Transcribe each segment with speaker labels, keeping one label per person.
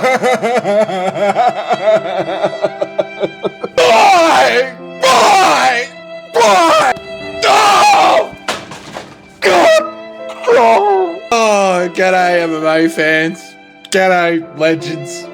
Speaker 1: Oh! God! Oh, g'day MMA fans. G'day legends.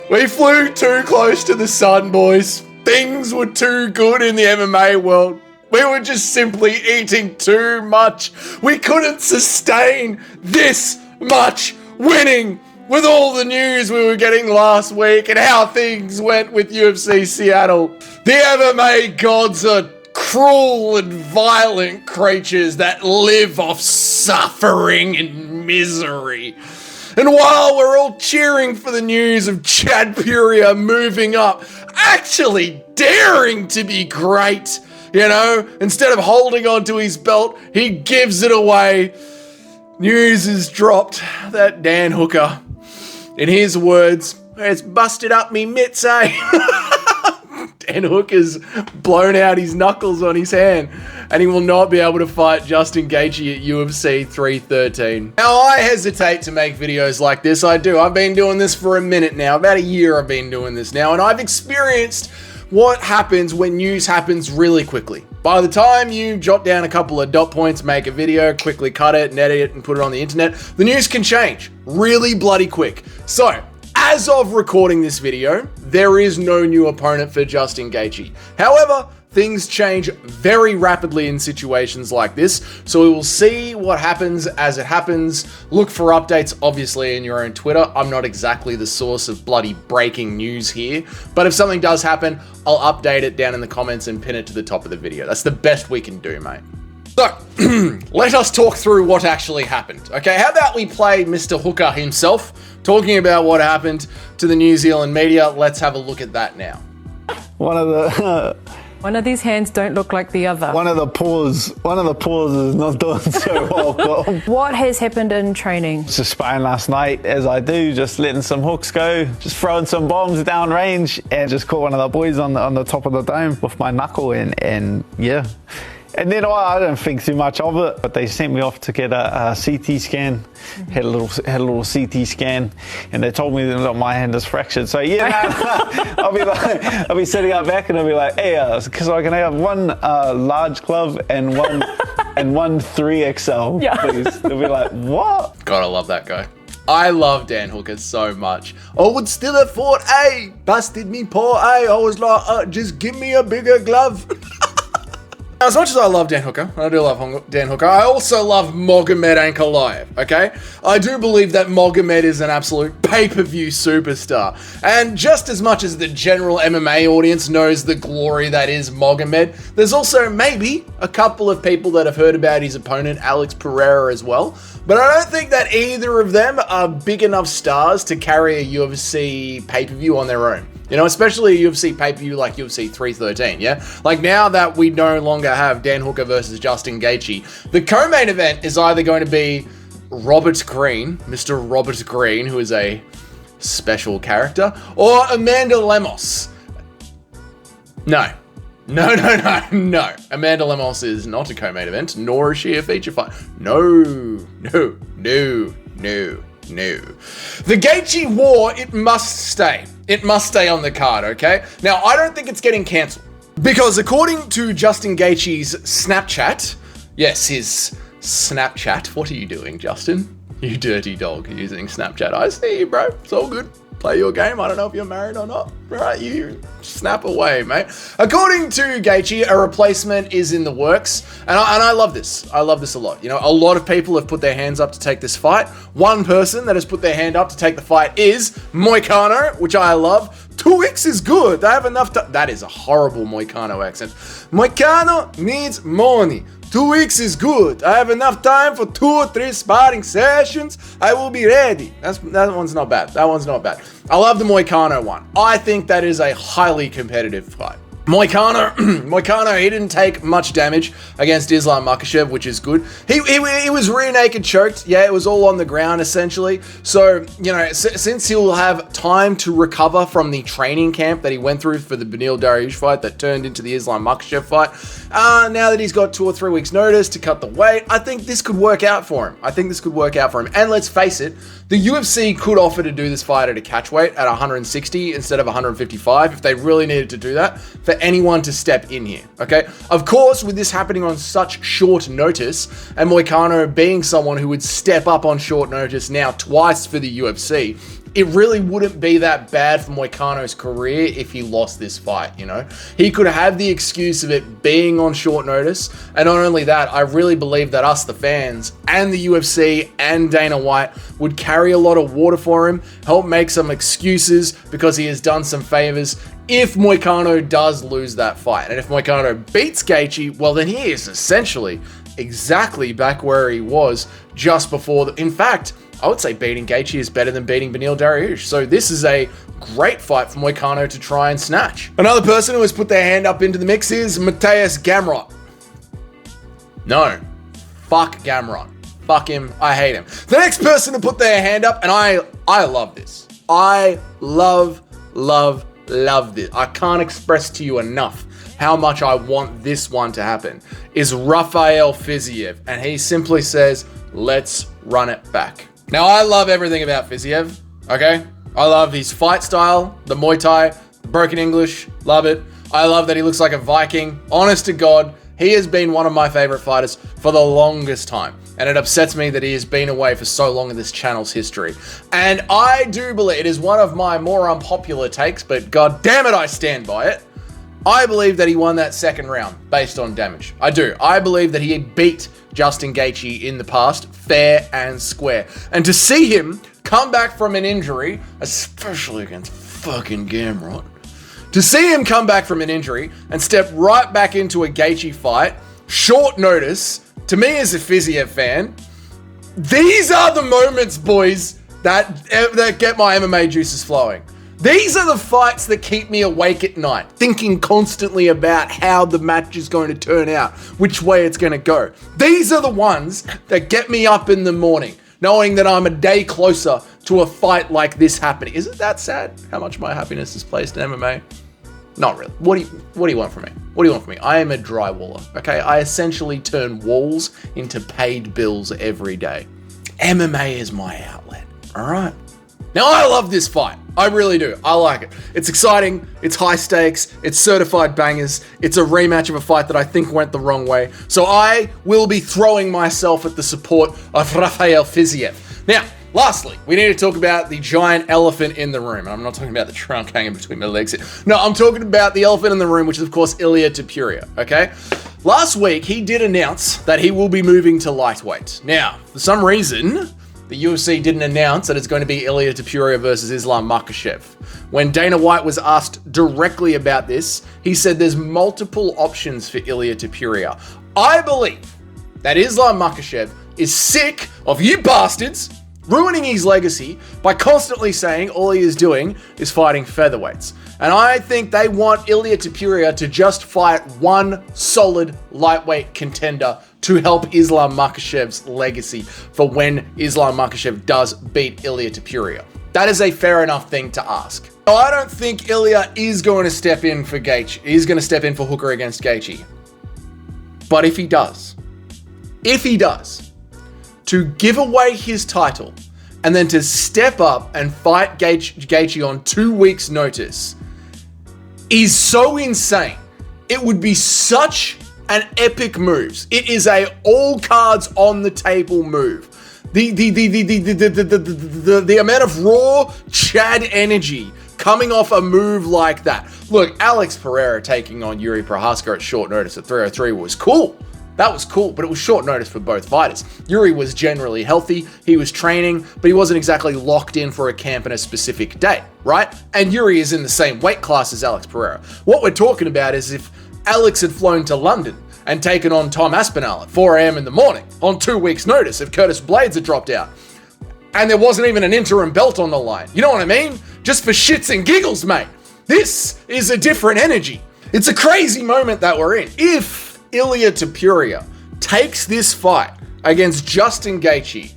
Speaker 1: We flew too close to the sun, boys. Things were too good in the MMA world. We were just simply eating too much. We couldn't sustain this much winning with all the news we were getting last week and how things went with UFC Seattle. The MMA gods are cruel and violent creatures that live off suffering and misery. And while we're all cheering for the news of Chad Puria moving up, actually daring to be great, you know, instead of holding on to his belt, he gives it away. News has dropped that Dan Hooker, in his words, has busted up me mitts, eh? Dan Hooker's blown out his knuckles on his hand, and he will not be able to fight Justin Gaethje at UFC 313. Now, I hesitate to make videos like this. I do. I've been doing this for a minute now. About a year I've been doing this now, and I've experienced what happens when news happens really quickly. By the time you jot down a couple of dot points, make a video, quickly cut it and edit it and put it on the internet, the news can change really bloody quick. So, as of recording this video, there is no new opponent for Justin Gaethje. However, things change very rapidly in situations like this, so we will see what happens as it happens. Look for updates, obviously, in your own Twitter. I'm not exactly the source of bloody breaking news here, but if something does happen, I'll update it down in the comments and pin it to the top of the video. That's the best we can do, mate. So, let us talk through what actually happened. Okay, how about we play Mr. Hooker himself, talking about what happened to the New Zealand media. Let's have a look at that now.
Speaker 2: One of these hands don't look like the other.
Speaker 3: One of the paws is not doing so well.
Speaker 2: What has happened in training?
Speaker 3: Just sparring last night, as I do, just letting some hooks go, just throwing some bombs down range, and just caught one of the boys on the top of the dome with my knuckle, and yeah. And then I didn't think too much of it, but they sent me off to get a CT scan. Had a little CT scan, and they told me that my hand is fractured. So yeah, I'll be sitting up back, and I'll be like, hey, because I can have one large glove and one 3XL,
Speaker 2: yeah.
Speaker 3: Please. They'll be like, what?
Speaker 1: God, I love that guy. I love Dan Hooker so much. I would still have fought, hey, busted me paw, hey. I was like, just give me a bigger glove. As much as I love Dan Hooker, I do love Dan Hooker, I also love Magomed Ankalaev, okay? I do believe that Magomed is an absolute pay-per-view superstar. And just as much as the general MMA audience knows the glory that is Magomed, there's also maybe a couple of people that have heard about his opponent, Alex Pereira, as well. But I don't think that either of them are big enough stars to carry a UFC pay-per-view on their own. You know, especially a UFC pay-per-view like UFC 313, yeah? Like, now that we no longer have Dan Hooker versus Justin Gaethje, the co-main event is either going to be Robert Green, Mr. Robert Green, who is a special character, or Amanda Lemos. No. Amanda Lemos is not a co-main event, nor is she a feature fight. No. The Gaethje war, it must stay. It must stay on the card, okay? Now, I don't think it's getting cancelled. Because according to Justin Gaethje's Snapchat, yes, his Snapchat. What are you doing, Justin? You dirty dog using Snapchat. I see you, bro. It's all good. Play your game. I don't know if you're married or not. All right, you snap away, mate. According to Gaethje, a replacement is in the works, and I love this. I love this a lot. You know, a lot of people have put their hands up to take this fight. One person that has put their hand up to take the fight is Moicano, which I love. 2x is good. They have enough to... That is a horrible Moicano accent. Moicano needs money. 2 weeks is good. I have enough time for 2 or 3 sparring sessions. I will be ready. That one's not bad. That one's not bad. I love the Moicano one. I think that is a highly competitive fight. Moicano, he didn't take much damage against Islam Makhachev, which is good. He was rear naked choked. Yeah, it was all on the ground, essentially. So, you know, since he'll have time to recover from the training camp that he went through for the Beneil Dariush fight that turned into the Islam Makhachev fight, now that he's got 2 or 3 weeks notice to cut the weight, I think this could work out for him. And let's face it, The UFC could offer to do this fight at a catch weight at 160 instead of 155 if they really needed to do that for anyone to step in here, okay? Of course, with this happening on such short notice, and Moicano being someone who would step up on short notice now twice for the UFC, it really wouldn't be that bad for Moicano's career if he lost this fight, you know? He could have the excuse of it being on short notice, and not only that, I really believe that us, the fans, and the UFC, and Dana White would carry a lot of water for him, help make some excuses because he has done some favors if Moicano does lose that fight. And if Moicano beats Gaethje, well then he is essentially exactly back where he was just before. In fact, I would say beating Gaethje is better than beating Beneil Dariush. So this is a great fight for Moicano to try and snatch. Another person who has put their hand up into the mix is Mateusz Gamrot. No. Fuck Gamrot. Fuck him. I hate him. The next person to put their hand up, and I love this. I love this. I can't express to you enough how much I want this one to happen, is Rafael Fiziev. And he simply says, let's run it back. Now, I love everything about Fiziev, okay? I love his fight style, the Muay Thai, broken English, love it. I love that he looks like a Viking. Honest to God, he has been one of my favorite fighters for the longest time. And it upsets me that he has been away for so long in this channel's history. And I do believe, it is one of my more unpopular takes, but god damn it, I stand by it. I believe that he won that second round based on damage. I do. I believe that he had beat Justin Gaethje in the past, fair and square. And to see him come back from an injury, especially against fucking Gamrot, to see him come back from an injury and step right back into a Gaethje fight, short notice, to me as a Fiziev fan, these are the moments, boys, that get my MMA juices flowing. These are the fights that keep me awake at night, thinking constantly about how the match is going to turn out, which way it's going to go. These are the ones that get me up in the morning, knowing that I'm a day closer to a fight like this happening. Isn't that sad, how much my happiness is placed in MMA? Not really. What do you want from me? What do you want from me? I am a drywaller, okay? I essentially turn walls into paid bills every day. MMA is my outlet, all right? Now, I love this fight. I really do. I like it. It's exciting. It's high stakes. It's certified bangers. It's a rematch of a fight that I think went the wrong way. So I will be throwing myself at the support of Rafael Fiziev. Now, lastly, we need to talk about the giant elephant in the room. And I'm not talking about the trunk hanging between my legs here. No, I'm talking about the elephant in the room, which is, of course, Ilia Topuria, okay? Last week, he did announce that he will be moving to lightweight. Now, for some reason, the UFC didn't announce that it's going to be Ilia Topuria versus Islam Makhachev. When Dana White was asked directly about this, he said there's multiple options for Ilia Topuria. I believe that Islam Makhachev is sick of you bastards ruining his legacy by constantly saying all he is doing is fighting featherweights. And I think they want Ilia Topuria to just fight one solid lightweight contender to help Islam Makhachev's legacy for when Islam Makhachev does beat Ilia Topuria. That is a fair enough thing to ask. I don't think Ilia is going to step in for Gaethje. He's going to step in for Hooker against Gaethje. But if he does, to give away his title and then to step up and fight Gaethje on 2 weeks' notice is so insane. It would be such an epic move. It is a all cards on the table move. The amount of raw Chad energy coming off a move like that. Look, Alex Pereira taking on Yuri Prohaska at short notice at 303 was cool. That was cool, but it was short notice for both fighters. Yuri was generally healthy, he was training, but he wasn't exactly locked in for a camp in a specific day, right? And Yuri is in the same weight class as Alex Pereira. What we're talking about is if Alex had flown to London and taken on Tom Aspinall at 4 a.m. in the morning on 2 weeks' notice, if Curtis Blades had dropped out, and there wasn't even an interim belt on the line. You know what I mean? Just for shits and giggles, mate. This is a different energy. It's a crazy moment that we're in. If Ilia Topuria takes this fight against Justin Gaethje,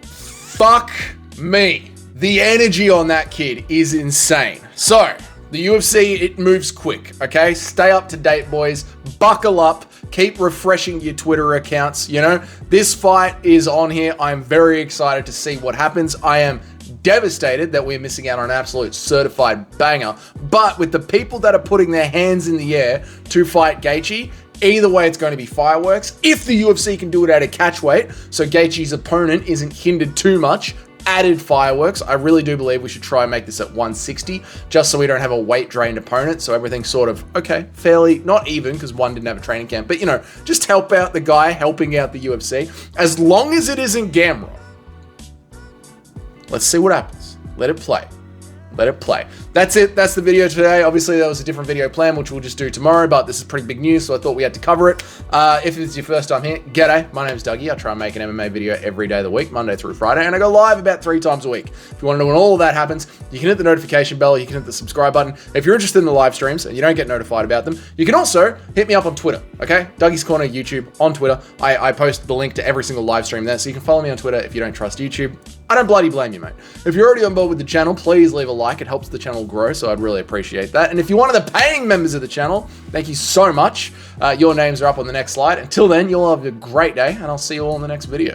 Speaker 1: fuck me. The energy on that kid is insane. So, the UFC, it moves quick, okay? Stay up to date, boys. Buckle up. keep refreshing your Twitter accounts. You know, this fight is on here. I'm very excited to see what happens. I am devastated that we're missing out on an absolute certified banger. But with the people that are putting their hands in the air to fight Gaethje, either way, it's going to be fireworks. If the UFC can do it at a catch weight, so Gaethje's opponent isn't hindered too much, added fireworks. I really do believe we should try and make this at 160, just so we don't have a weight-drained opponent, so everything's sort of, okay, fairly, not even, because one didn't have a training camp, but, you know, just help out the guy helping out the UFC. As long as it isn't Gamrot, let's see what happens. Let it play. Let it play. That's it. That's the video today. Obviously, there was a different video plan, which we'll just do tomorrow, but this is pretty big news, so I thought we had to cover it. If it's your first time here, g'day. My name's Dougie. I try and make an MMA video every day of the week, Monday through Friday, and I go live about 3 times a week. If you want to know when all of that happens, you can hit the notification bell, you can hit the subscribe button. If you're interested in the live streams and you don't get notified about them, you can also hit me up on Twitter, okay? Dougie's Corner YouTube on Twitter. I post the link to every single live stream there, so you can follow me on Twitter if you don't trust YouTube. I don't bloody blame you, mate. If you're already on board with the channel, please leave a like. It helps the channel grow, so I'd really appreciate that. And if you're one of the paying members of the channel, thank you so much. Your names are up on the next slide. Until then, you'll have a great day, and I'll see you all in the next video.